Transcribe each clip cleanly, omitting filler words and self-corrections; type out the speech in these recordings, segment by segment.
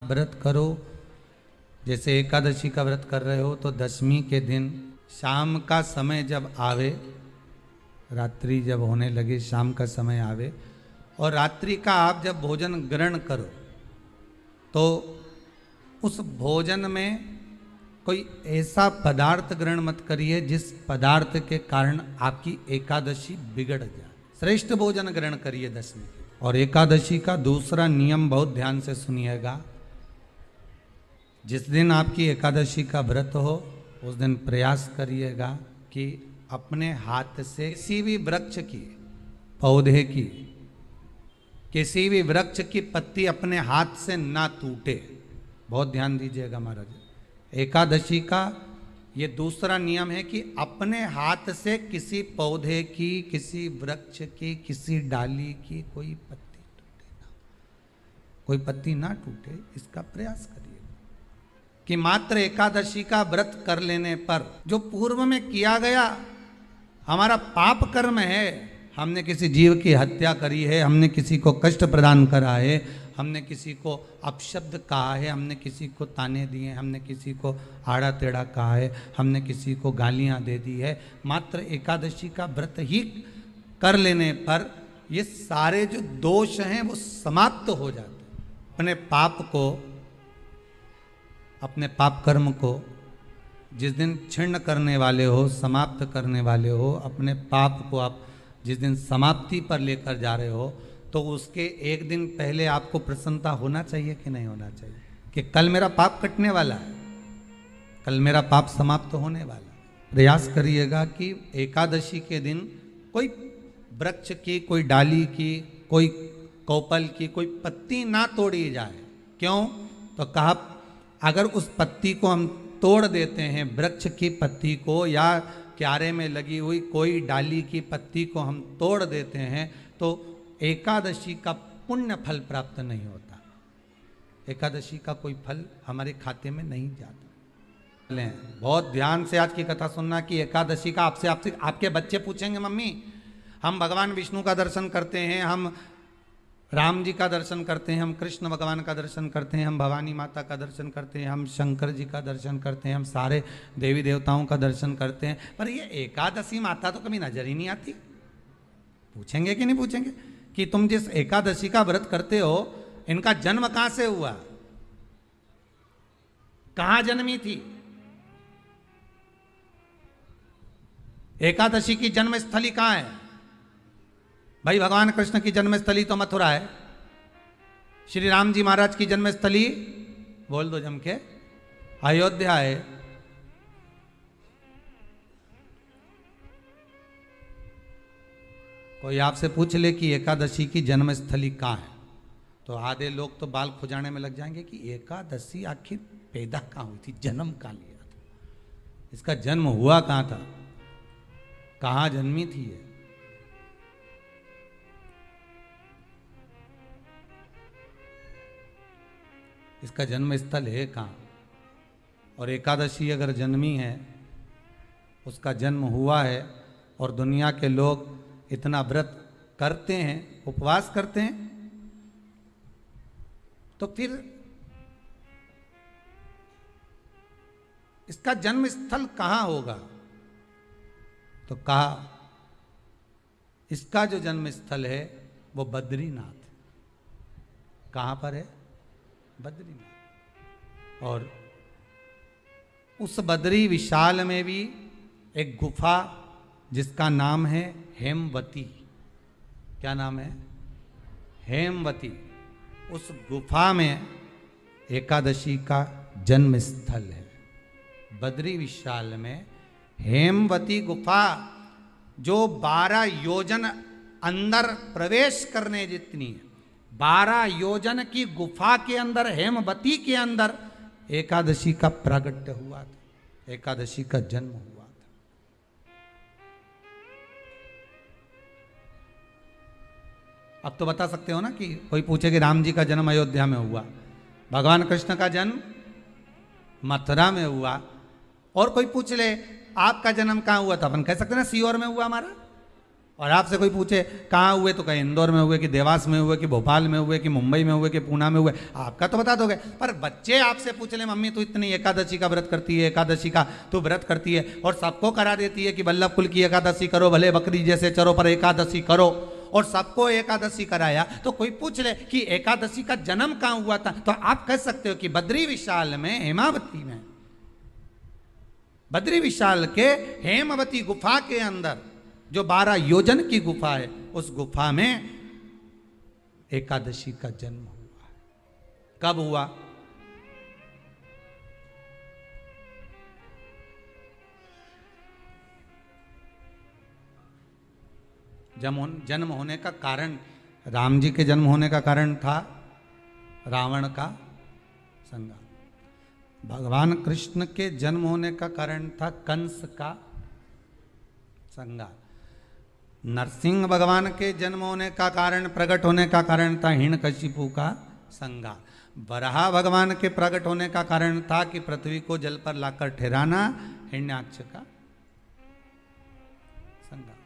व्रत करो। जैसे एकादशी का व्रत कर रहे हो तो दशमी के दिन शाम का समय जब आवे, रात्रि जब होने लगे, शाम का समय आवे और रात्रि का आप जब भोजन ग्रहण करो तो उस भोजन में कोई ऐसा पदार्थ ग्रहण मत करिए जिस पदार्थ के कारण आपकी एकादशी बिगड़ जाए। श्रेष्ठ भोजन ग्रहण करिए दशमी। और एकादशी का दूसरा नियम बहुत ध्यान से सुनिएगा। जिस दिन आपकी एकादशी का व्रत हो उस दिन प्रयास करिएगा कि अपने हाथ से किसी भी वृक्ष की, पौधे की, किसी भी वृक्ष की पत्ती अपने हाथ से ना टूटे। बहुत ध्यान दीजिएगा महाराज। एकादशी का ये दूसरा नियम है कि अपने हाथ से किसी पौधे की, किसी वृक्ष की, किसी डाली की कोई पत्ती टूटे ना, कोई पत्ती ना टूटे, इसका प्रयास करिए। कि मात्र एकादशी का व्रत कर लेने पर जो पूर्व में किया गया हमारा पाप कर्म है, हमने किसी जीव की हत्या करी है, हमने किसी को कष्ट प्रदान करा है, हमने किसी को अपशब्द कहा है, हमने किसी को ताने दिए, हमने किसी को आड़ा टेढ़ा कहा है, हमने किसी को गालियां दे दी है, मात्र एकादशी का व्रत ही कर लेने पर ये सारे जो दोष हैं वो समाप्त हो जाते हैं। अपने पाप को, अपने पाप कर्म को जिस दिन क्षीण करने वाले हो, समाप्त करने वाले हो, अपने पाप को आप जिस दिन समाप्ति पर लेकर जा रहे हो तो उसके एक दिन पहले आपको प्रसन्नता होना चाहिए कि नहीं होना चाहिए कि कल मेरा पाप कटने वाला है, कल मेरा पाप समाप्त होने वाला है। प्रयास करिएगा कि एकादशी के दिन कोई वृक्ष की, कोई डाली की, कोई कोपल की कोई पत्ती ना तोड़ी जाए। क्यों? तो कहा अगर उस पत्ती को हम तोड़ देते हैं, वृक्ष की पत्ती को या क्यारे में लगी हुई कोई डाली की पत्ती को हम तोड़ देते हैं तो एकादशी का पुण्य फल प्राप्त नहीं होता, एकादशी का कोई फल हमारे खाते में नहीं जाता। बहुत ध्यान से आज की कथा सुनना कि एकादशी का आपसे आपके बच्चे पूछेंगे मम्मी हम भगवान विष्णु का दर्शन करते हैं, हम राम जी का दर्शन करते हैं, हम कृष्ण भगवान का दर्शन करते हैं, हम भवानी माता का दर्शन करते हैं, हम शंकर जी का दर्शन करते हैं, हम सारे देवी देवताओं का दर्शन करते हैं, पर ये एकादशी माता तो कभी नजर ही नहीं आती। पूछेंगे कि नहीं पूछेंगे कि तुम जिस एकादशी का व्रत करते हो इनका जन्म कहां से हुआ, कहां जन्मी थी? एकादशी की जन्मस्थली कहां है? भाई भगवान कृष्ण की जन्मस्थली तो मथुरा है, श्री राम जी महाराज की जन्मस्थली बोल दो जम के अयोध्या है। कोई आपसे पूछ ले कि एकादशी की जन्मस्थली कहाँ है तो आधे लोग तो बाल खुजाने में लग जाएंगे कि एकादशी आखिर पैदा कहाँ हुई थी, जन्म कहाँ लिया था, इसका जन्म हुआ कहाँ था, कहाँ जन्मी थी ये? इसका जन्म स्थल है कहाँ? और एकादशी अगर जन्मी है, उसका जन्म हुआ है और दुनिया के लोग इतना व्रत करते हैं, उपवास करते हैं, तो फिर इसका जन्म स्थल कहाँ होगा? तो कहा इसका जो जन्म स्थल है वो बद्रीनाथ। कहाँ पर है? बद्रीनाथ। और उस बद्री विशाल में भी एक गुफा जिसका नाम है हेमवती। क्या नाम है? हेमवती। उस गुफा में एकादशी का जन्म स्थल है। बद्री विशाल में हेमवती गुफा जो 12 योजन अंदर प्रवेश करने जितनी है, 12 योजन की गुफा के अंदर, हेमवती के अंदर एकादशी का प्रागट्य हुआ था, एकादशी का जन्म हुआ था। अब तो बता सकते हो ना कि कोई पूछे कि राम जी का जन्म अयोध्या में हुआ, भगवान कृष्ण का जन्म मथुरा में हुआ, और कोई पूछ ले आपका जन्म कहाँ हुआ था, अपन कह सकते ना सीहोर में हुआ हमारा, और आपसे कोई पूछे कहाँ हुए, तो कहीं इंदौर में हुए कि देवास में हुए कि भोपाल में हुए कि मुंबई में हुए कि पूना में हुए, आपका तो बता दोगे। पर बच्चे आपसे पूछ ले मम्मी तू इतनी एकादशी का व्रत करती है, एकादशी का तू व्रत करती है, और सबको करा देती है कि वल्लभ कुल की एकादशी करो, भले बकरी जैसे चरो पर एकादशी करो, और सबको एकादशी कराया। तो कोई पूछ ले कि एकादशी का जन्म कहाँ हुआ था, तो आप कह सकते हो कि बद्री विशाल में, हेमावती में, बद्री विशाल के हेमवती गुफा के अंदर जो 12 योजन की गुफा है, उस गुफा में एकादशी का जन्म हुआ। कब हुआ? जन्म होने का कारण, राम जी के जन्म होने का कारण था रावण का संहार। भगवान कृष्ण के जन्म होने का कारण था कंस का संहार। नरसिंह भगवान के जन्म होने का कारण, प्रकट होने का कारण था हिरण्यकशिपु का संहार। वराह भगवान के प्रकट होने का कारण था कि पृथ्वी को जल पर लाकर ठहराना, हिरण्याक्ष का संहार।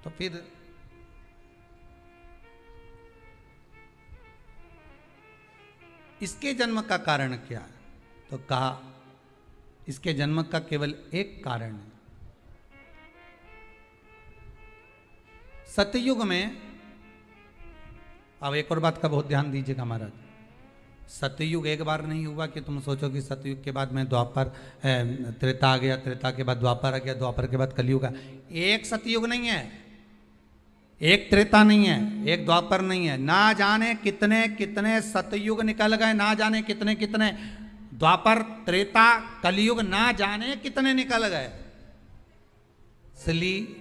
तो फिर इसके जन्म का कारण क्या? तो कहा इसके जन्म का केवल एक कारण है। सतयुग में, अब एक और बात का बहुत ध्यान दीजिएगा महाराज, सतयुग एक बार नहीं हुआ कि तुम सोचो कि सतयुग के बाद में द्वापर, त्रेता आ गया, त्रेता के बाद द्वापर आ गया, द्वापर के बाद कलयुग आ। एक सतयुग नहीं है, एक त्रेता नहीं है, एक द्वापर नहीं है, ना जाने कितने कितने सतयुग निकल गए, ना जाने कितने कितने द्वापर, त्रेता, कलयुग, ना जाने कितने निकल गए। इसलिए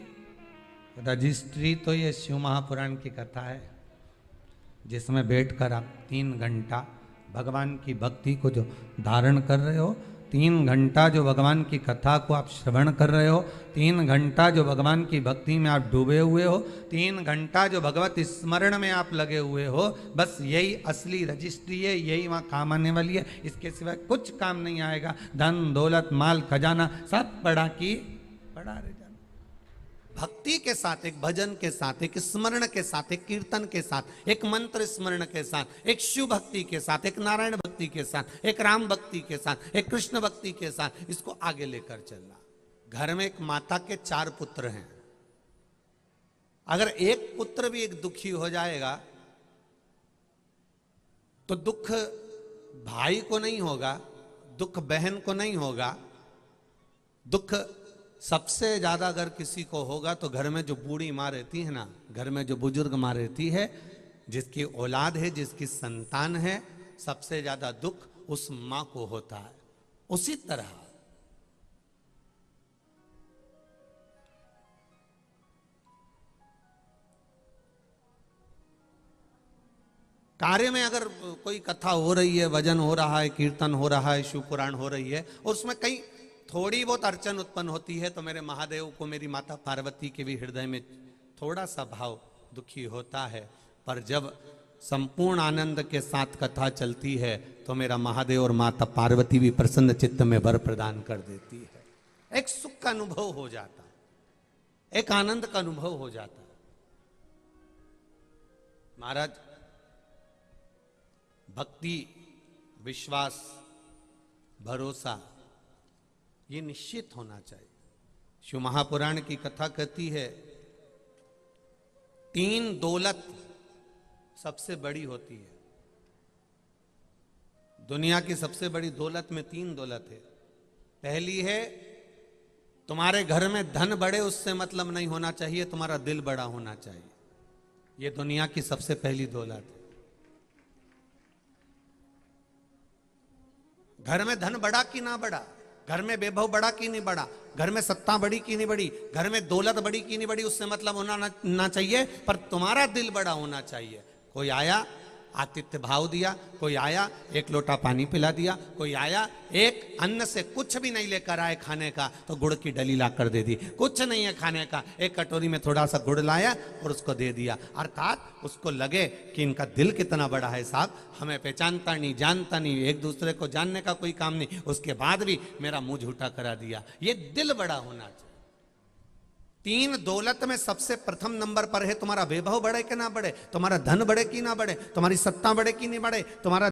रजिस्ट्री तो ये शिव महापुराण की कथा है, जिसमें बैठकर आप 3 घंटा भगवान की भक्ति को जो धारण कर रहे हो, 3 घंटा जो भगवान की कथा को आप श्रवण कर रहे हो, 3 घंटा जो भगवान की भक्ति में आप डूबे हुए हो, 3 घंटा जो भगवत स्मरण में आप लगे हुए हो, बस यही असली रजिस्ट्री है, यही वहाँ काम आने वाली है। इसके सिवाय कुछ काम नहीं आएगा। धन दौलत माल खजाना सब बड़ा की बड़ा रह जाना। भक्ति के साथ, एक भजन के साथ, एक स्मरण के साथ, एक कीर्तन के साथ, एक मंत्र स्मरण के साथ, एक शिव भक्ति के साथ, एक नारायण भक्ति के साथ, एक राम भक्ति के साथ, एक कृष्ण भक्ति के साथ, इसको आगे लेकर चलना। घर में एक माता के 4 पुत्र हैं, अगर एक पुत्र भी एक दुखी हो जाएगा तो दुख भाई को नहीं होगा, दुख बहन को नहीं होगा, दुख सबसे ज्यादा अगर किसी को होगा तो घर में जो बूढ़ी माँ रहती है ना, घर में जो बुजुर्ग माँ रहती है, जिसकी औलाद है, जिसकी संतान है, सबसे ज्यादा दुख उस माँ को होता है। उसी तरह कार्य में अगर कोई कथा हो रही है, भजन हो रहा है, कीर्तन हो रहा है, शिव पुराण हो रही है, और उसमें कहीं थोड़ी बहुत अड़चन उत्पन्न होती है, तो मेरे महादेव को, मेरी माता पार्वती के भी हृदय में थोड़ा सा भाव दुखी होता है। पर जब संपूर्ण आनंद के साथ कथा चलती है तो मेरा महादेव और माता पार्वती भी प्रसन्न चित्त में वर प्रदान कर देती है। एक सुख का अनुभव हो जाता है, एक आनंद का अनुभव हो जाता है। महाराज, भक्ति, विश्वास, भरोसा ये निश्चित होना चाहिए। शिव महापुराण की कथा कहती है 3 दौलत सबसे बड़ी होती है। दुनिया की सबसे बड़ी दौलत में 3 दौलत है। पहली है, तुम्हारे घर में धन बढ़े उससे मतलब नहीं होना चाहिए, तुम्हारा दिल बड़ा होना चाहिए। ये दुनिया की सबसे पहली दौलत है। घर में धन बढ़ा कि ना बढ़ा, घर में वैभव बढ़ा कि नहीं बढ़ा, घर में सत्ता बढ़ी कि नहीं बढ़ी, घर में दौलत बढ़ी कि नहीं बढ़ी, उससे मतलब होना ना चाहिए, पर तुम्हारा दिल बड़ा होना चाहिए। कोई आया आतिथ्य भाव दिया। कोई आया एक लोटा पानी पिला दिया, कोई आया एक अन्न से कुछ भी नहीं लेकर आए खाने का तो गुड़ की डली ला कर दे दी, कुछ नहीं है खाने का, एक कटोरी में थोड़ा सा गुड़ लाया और उसको दे दिया। अर्थात उसको लगे कि इनका दिल कितना बड़ा है साहब, हमें पहचानता नहीं, जानता नहीं, एक दूसरे को जानने का कोई काम नहीं, उसके बाद भी मेरा मुंह झूठा करा दिया। ये दिल बड़ा होना चाहिए। 3 दौलत में सबसे प्रथम नंबर पर है तुम्हारा वैभव बढ़े कि ना बढ़े, तुम्हारा धन बढ़े कि ना बढ़े, तुम्हारी सत्ता बढ़े कि नहीं बढ़े, तुम्हारा